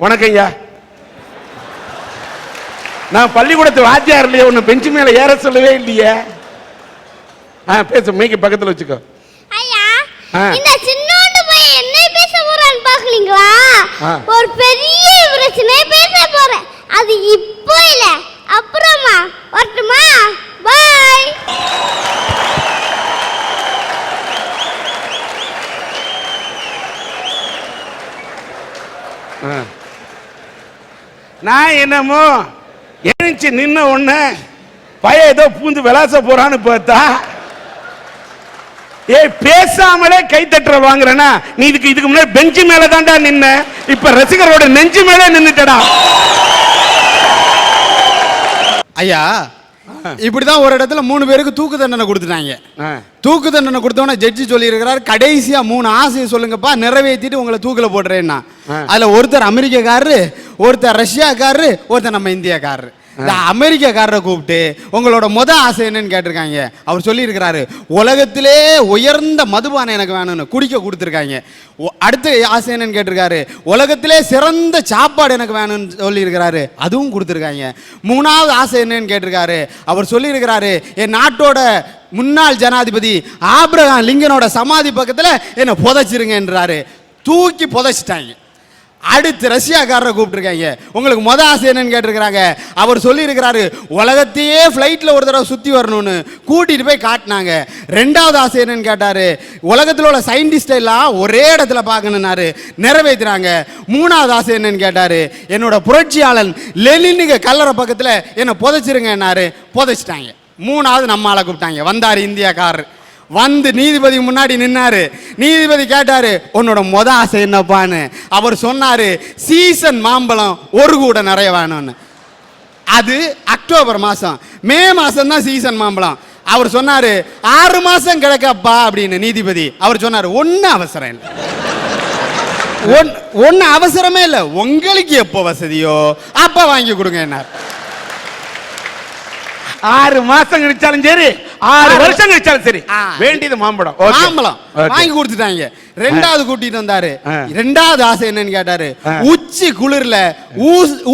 வணக்கம் ஐயா. நான் பள்ளிக்கூடத்து வாத்தியார் இல்லையே, உன்னை பெஞ்சு மேல ஏற சொல்லவே இல்லையே. பேச மைக்கு பக்கத்துல வச்சுக்கோ. ஐயா, இந்த சின்னோண்டு பையன் என்ன பேச போறான்னு பாக்கலீங்களா? ஒரு பெரிய பிரச்சனை பேச போறேன். அது இப்போ இல்ல, அப்புறமா வரட்டுமா? பை. நான் என்னமோ எழுச்சி நின்ன உடனே பையன் ஏதோ பூந்து விளாச போறான்னு பார்த்தா, பேசாமலே கை தட்டுற வாங்குறனா? நீ இதுக்கு முன்னாடி பெஞ்சு மேல தான்டா நின்ன, இப்ப ரசிகரோட நெஞ்சு மேல நின்னுட்டடா. ஐயா, இப்படிதான் ஒரு இடத்துல 3 பேருக்கு தூக்கு தண்டனை கொடுத்துட்டாங்க. தூக்கு தண்டனை கொடுத்தோன்னா ஜட்ஜி சொல்லி இருக்கிறார், கடைசியா 3 ஆசையை சொல்லுங்கப்பா, நிறைவேற்றிட்டு உங்களை தூக்கில போடுறேன்னா. அதுல ஒருத்தர் அமெரிக்காக்காரரு, ஒருத்தர் ரஷ்யாக்காரரு, ஒருத்தர் நம்ம இந்தியாக்காரரு. இந்த அமெரிக்காக்காரரை கூப்பிட்டு உங்களோட ஆசை என்னன்னு கேட்டிருக்காங்க. அவர் சொல்லி இருக்கிறாரு, உலகத்திலே உயர்ந்த மதுபானம் எனக்கு வேணும்னு குடிக்க கொடுத்துருக்காங்க. அடுத்த ஆசை என்னன்னு கேட்டிருக்காரு, உலகத்திலே சிறந்த சாப்பாடு எனக்கு வேணும்னு சொல்லி இருக்கிறாரு, அதுவும் கொடுத்துருக்காங்க. 3வது ஆசை என்னன்னு கேட்டிருக்காரு, அவர் சொல்லி இருக்கிறாரு, என் நாட்டோட முன்னாள் ஜனாதிபதி ஆபிரகாம் லிங்கனோட சமாதி பக்கத்தில் என்னை புதைச்சிருங்கன்றாரு. தூக்கி புதைச்சிட்டாங்க. அடுத்து ரஷ்யாக்காரரை கூப்பிட்டுருக்காங்க, உங்களுக்கு ஆசை என்னன்னு கேட்டிருக்கிறாங்க. அவர் சொல்லி இருக்கிறாரு, உலகத்தையே ஃப்ளைட்டில் ஒரு தடவை சுற்றி வரணும்னு கூட்டிகிட்டு போய் காட்டினாங்க. 2வது ஆசை என்னன்னு கேட்டார், உலகத்தில் உள்ள சயின்டிஸ்ட் எல்லாம் ஒரே இடத்துல பார்க்கணுன்னாரு, நிறைவேற்றினாங்க. 3வது ஆசை என்னன்னு கேட்டார், என்னோட புரட்சியாளன் லெனினுக்கு கல்லறை பக்கத்தில் என்னை புதைச்சிருங்கன்னாரு, புதைச்சிட்டாங்க. 3வது நம்ம ஆளை கூப்பிட்டாங்க. வந்தார் இந்தியாக்காரர், வந்து நீதிபதி முன்னாடி நின்னாரு. நீதிபதி கேட்டாரு, உன்னோட ஆசை என்னப்பான்னு. அவர் சொன்னாரு, சீசன் மாம்பழம் ஒரு கூட நிறைய வேணும்னு. அது அக்டோபர் மாசம், மே மாசம் தான் சீசன் மாம்பழம். அவர் சொன்னாரு, 6 மாசம் கிடைக்கப்பா அப்படின்னு. நீதிபதி அவர் சொன்னாரு, ஒன்னும் அவசரம் இல்லை, ஒன்னும் அவசரமே இல்லை, உங்களுக்கு எப்போ வசதியோ அப்ப வாங்கி கொடுங்க என்ன. 6 மாசம் கழிச்சாலும் சரி, 6 வருஷம் கழிச்சாலும் சரி, வேண்டியது மாம்பழம் வாங்கி கொடுத்துட்டாங்க. 2வது கூட்டிட்டு வந்தாரு. 2வது ஆசை என்னன்னு கேட்டாரு, உச்சி குளிர்ல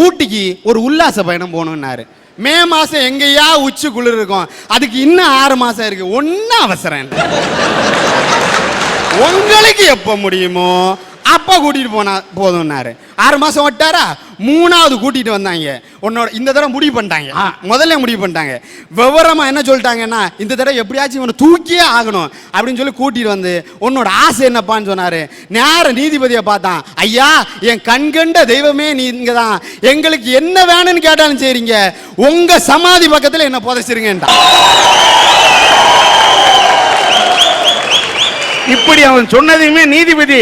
ஊட்டிக்கு ஒரு உல்லாச பயணம் போகணும்னாரு. மே மாசம் எங்கேயா உச்சி குளிர் இருக்கும், அதுக்கு இன்னும் 6 மாசம் இருக்கு, ஒன்னும் அவசரம் இல்லை, உங்களுக்கு எப்ப முடியுமோ அப்பா கூட்டிட்டு போனா போதும்னாரு. 6 மாசம் விட்டாரா. 3வது கூட்டிட்டு வந்தாங்க. உன்னோட இந்த தடவை முடிவு பண்ணிட்டாங்க, முதல்ல முடிவு பண்ணிட்டாங்க. விவரமா என்ன சொல்லிட்டாங்கன்னா, இந்த தடவை எப்படியாச்சும் இவனை தூக்கியே ஆகணும் அப்படின்னு சொல்லி கூட்டிட்டு வந்து, உன்னோட ஆசை என்னப்பான்னு சொன்னாரு. நேர நீதிபதியை பார்த்தான். ஐயா, என் கண்கண்ட தெய்வமே நீங்க தான், எங்களுக்கு என்ன வேணும்னு கேட்டாலும் சரிங்க, உங்க சமாதி பக்கத்துல என்ன புதைச்சிருங்கன்டா. இப்படி அவன் சொன்னதையுமே நீதிபதி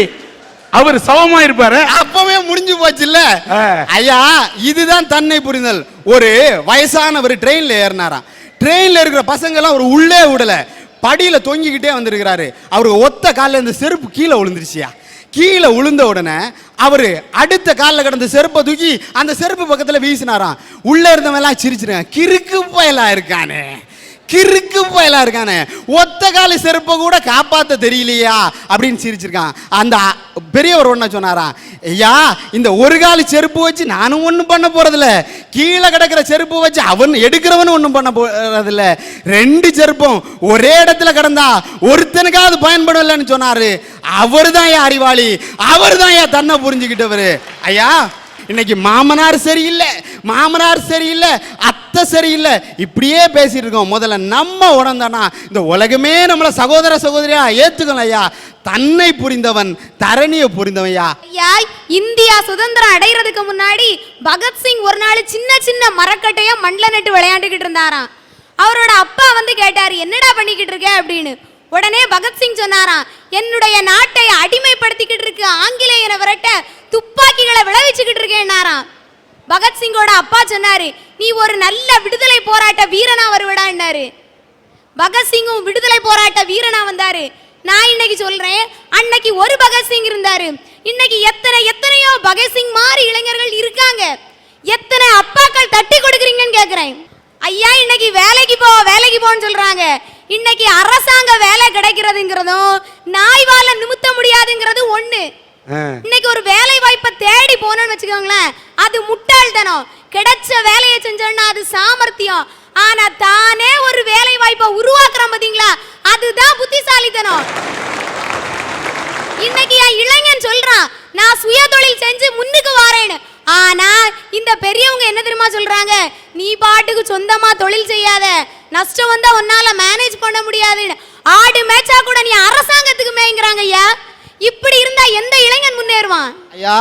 அவர் சமமா இருப்பாரு. அப்பவே முடிஞ்சு போச்சு இல்ல ஐயா. இதுதான் தன்னை புரிதல். ஒரு வயசானவர் ட்ரெயின்ல ஏறினாராம். ட்ரெயின்ல இருக்கிற பசங்க எல்லாம் ஒரு உள்ளே விடல, படியில தொங்கிக்கிட்டே வந்திருக்கிறாரு. அவருக்கு ஒத்த காலில் இந்த செருப்பு கீழே விழுந்துருச்சியா. கீழே விழுந்த உடனே அவரு அடுத்த காலில் கிடந்த செருப்பை தூக்கி அந்த செருப்பு பக்கத்துல வீசினாராம். உள்ள இருந்தவன் எல்லாம் சிரிச்சிருக்கான், கிறுக்கு பயலா இருக்கானே, கிறுக்கு பயலா இருக்கானே, ஒத்த காலி செருப்பை கூட காப்பாத்த தெரியலையா அப்படின்னு சிரிச்சிருக்கான். அந்த பெரியவர் ஒன்ன சொன்னாராம், ஐயா, இந்த ஒரு காலி செருப்பு வச்சு நானும் ஒன்றும் பண்ண போறதில்ல, கீழே கிடக்கிற செருப்பு வச்சு அவன் எடுக்கிறவனும் ஒன்றும் பண்ண போறதில்ல, 2 செருப்பும் ஒரே இடத்துல கிடந்தா ஒருத்தனுக்காவது பயன்படலன்னு சொன்னாரு. அவரு தான் ஏன் அறிவாளி, அவரு தான் ஏன் தன்னை புரிஞ்சுக்கிட்டவரு. ஐயா, இன்னைக்கு மாமனார் சரியில்லை, மாமனார் சரியில்லை, அத்தை சரியில்லை, இப்படியே பேசிட்டு இருக்கோம். முதல்ல நம்ம உணர்ந்தானா இந்த உலகமே நம்மள சகோதர சகோதரியா ஏத்துக்கணும். ஐயா, தன்னை புரிந்தவன் தரணியை புரிந்தவையா. ஐயா, இந்தியா சுதந்திரம் அடைகிறதுக்கு முன்னாடி பகத்சிங் ஒரு நாள் சின்ன சின்ன மரக்கட்டையா மண்ல நட்டு விளையாண்டுகிட்டு இருந்தாராம். அவரோட அப்பா வந்து கேட்டாரு, என்னடா பண்ணிக்கிட்டு இருக்க அப்படின்னு. உடனே பகத்சிங் சொன்னாராம், என்னுடைய நாட்டை அடிமைப்படுத்திக்கிட்டு இருக்கு ஆங்கிலேயனை விரட்ட துப்பாக்கிகளை விளைவிச்சுக்கிட்டு இருக்கேன்னாராம். பகத்சிங்கோட அப்பா சொன்னாரு, நீ ஒரு நல்ல விடுதலை போராட்ட வீரனா வருவடான்னாரு. பகத்சிங்கும் விடுதலை போராட்ட வீரனா வந்தாரு. நான் இன்னைக்கு சொல்றேன், அன்னைக்கு ஒரு பகத்சிங் இருந்தாரு, இன்னைக்கு எத்தனையோ பகத்சிங் மாதிரி இளைஞர்கள் இருக்காங்க. எத்தனை அப்பாக்கள் தட்டி கொடுக்குறீங்கன்னு கேக்குறேன். ஐயா, இன்னைக்கு வேலைக்கு போன்னு சொல்றாங்க. இன்னைக்கு அரசாங்க வேலை கிடைக்கிறதுங்கிறதும் நாய்வால நிமித்த முடியாதுங்கிறது ஒண்ணு. இன்னைக்கு ஒரு வேலை வாய்ப்பை தேடி போனோம்னு வச்சுக்கோங்களேன், அது முட்டாள்தனம். கிடைச்ச வேலையை செஞ்சோம்னா அது சாமர்த்தியம். ஆனா தானே ஒரு வேலை வாய்ப்பை உருவாக்குறோம் பாத்தீங்களா, அதுதான் புத்திசாலித்தனம். இன்னைக்கு என் இளைஞன் சொல்றான், நான் சுய தொழில் செஞ்சு முன்னுக்கு வரேன்னு. ஆனா இந்த பெரியவங்க என்ன தெரியுமா சொல்றாங்க, நீ பாட்டுக்கு சொந்தமா தொழில் செய்யாத, நஷ்டம் வந்தா உன்னால மேனேஜ் பண்ண முடியாதுன்னு. ஆடு மேய்ச்சா கூட நீ அரசாங்கத்துக்கு மேய்ங்கிறாங்க ஐயா. இப்படி இருந்தா எந்த இளைஞன் முன்னேறுவான் ஐயா?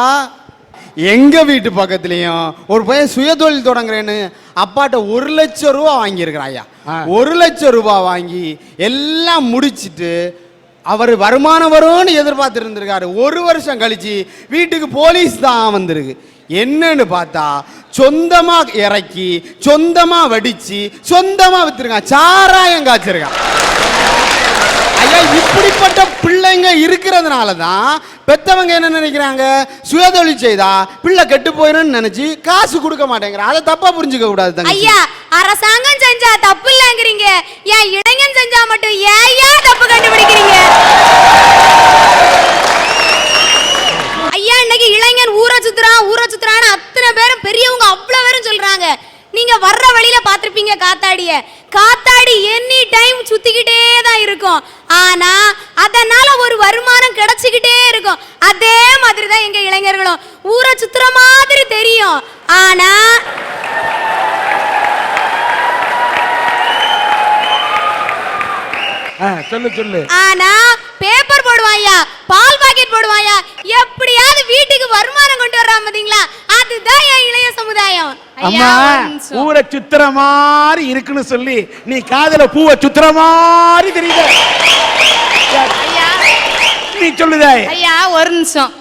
எங்க வீட்டு பக்கத்துலயும் ஒரு பையன் சுயதொழில் தொடங்குறேன்னு அப்பாட்ட 1 லட்சம் ரூபா வாங்கியிருக்கிறான் ஐயா. 1 லட்சம் ரூபாய் வாங்கி எல்லாம் முடிச்சிட்டு அவர் வருமானம் வரும்னு எதிர்பார்த்து இருந்திருக்காரு. 1 வருஷம் கழிச்சு வீட்டுக்கு போலீஸ் தான் வந்திருக்கு. என்னன்னு பார்த்தா சொந்தமா இறக்கி சொந்தமா வடிச்சு சொந்தமா வித்துருக்கான், சாராயம் காய்ச்சிருக்கான். ஐயா, இப்படிப்பட்ட பிள்ளைங்க இருக்கிறதுனால தான் பெத்தவங்க என்ன நினைக்கிறாங்க, சுயதொழில் செய்தா பிள்ளை கெட்டு போயிடும் நினைச்சு காசு கொடுக்க மாட்டேங்கிறாங்க. அதை தப்பா புரிஞ்சுக்க கூடாது ஐயா. அரசாங்கம் செஞ்சா தப்பு இல்லங்கிறீங்க, ஏன் இளைஞன் செஞ்சா மட்டும் ஏன் தப்பு கண்டுபிடிக்கிறீங்க ஐயா? இன்னைக்கு இளைஞன் ஊரை சுத்துறான்னு அத்தனை பேரும் பெரியவங்க அவ்வளவு பேரும் சொல்றாங்க. நீங்க வர்ற வழியில பாத்திருப்பீங்க காத்தாடி எனி டைம் சுத்திக்கிட்டே தான் இருக்கும். ஆனா அதனால ஒரு வருமானம் கிடைச்சுக்கிட்டே இருக்கும். அதே மாதிரி தான் எங்க இளைஞர்களும் ஊரை சுத்துற மாதிரி தெரியும். ஆனா சொல்லு. ஆனா பேப்பர் போடுவாயா, பால் பாக்கெட் போடுவாயா, எப்படியாவது வீட்டுக்கு வருமானம் கொண்டு வர்றான் பாத்தீங்களா, அதுதான் என் இளைய சமுதாயம். அம்மா, ஊரை சுத்துற மாதிரி இருக்குன்னு சொல்லி நீ காதல பூவை சுத்துற மாதிரி தெரியுது. நீ சொல்லுதே ஐயா, ஒரு நிமிஷம்.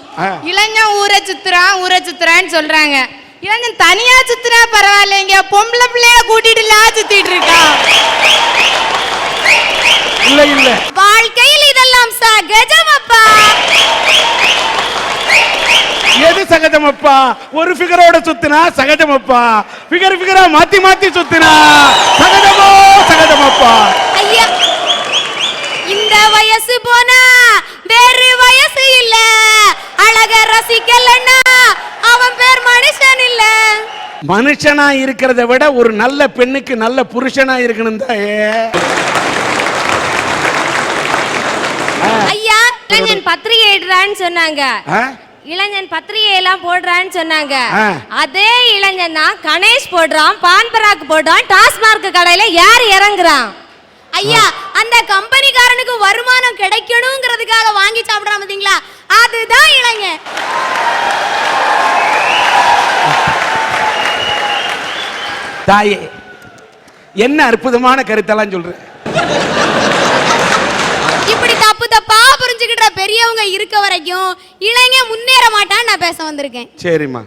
இளைஞன் ஊரை சுத்துறான்னு சொல்றாங்க. இளைஞன் தனியா சுத்துனா பரவாயில்லைங்க, பொம்பளை பிள்ளைய கூட்டிட்டு சுத்திட்டு இருக்கான். இல்ல வாழ்க்கையில் இதெல்லாம் சகஜமப்பா. எது சகஜமப்பா? ஒரு ஃபிகரோட சுத்தினா சகஜமப்பா, ஃபிகரா மாத்தி சுத்தினா சகஜமப்பா. ஐயா, இந்த வயசு போனா வேறு வயசு இல்ல, அழக ரசிக்கலன்னா அவன் பேர் மனுஷன் இல்ல. மனுஷனா இருக்கிறத விட ஒரு நல்ல பெண்ணுக்கு நல்ல புருஷனா இருக்கணும் தான். ஐயா, இளைஞன் பத்திரிகை எழுதுறான்னு சொன்னாங்க, இளைஞன் பத்திரிகை எல்லாம் போடுறான்னு சொன்னாங்க. அதே இளைஞன் தான் கணேஷ் போடுறான், பான்பராக் போடுறான், டாஸ்மார்க் கடையில யார் இறங்குறான்? ஐயா, அந்த கம்பெனிக்காரனுக்கு வருமானம் கிடைக்கணுங்கிறதுக்காக வாங்கி சாப்பிடுறான் பாத்தீங்களா, அதுதான் இளைஞன். தாயே, என்ன அற்புதமான கருத்தெல்லாம் சொல்ற. இப்படி தப்பா புரிஞ்சுக்கிட்ட பெரியவங்க இருக்க வரைக்கும் இளைஞன் முன்னேற மாட்டான்னு நான் பேச வந்திருக்கேன். சரிம்மா.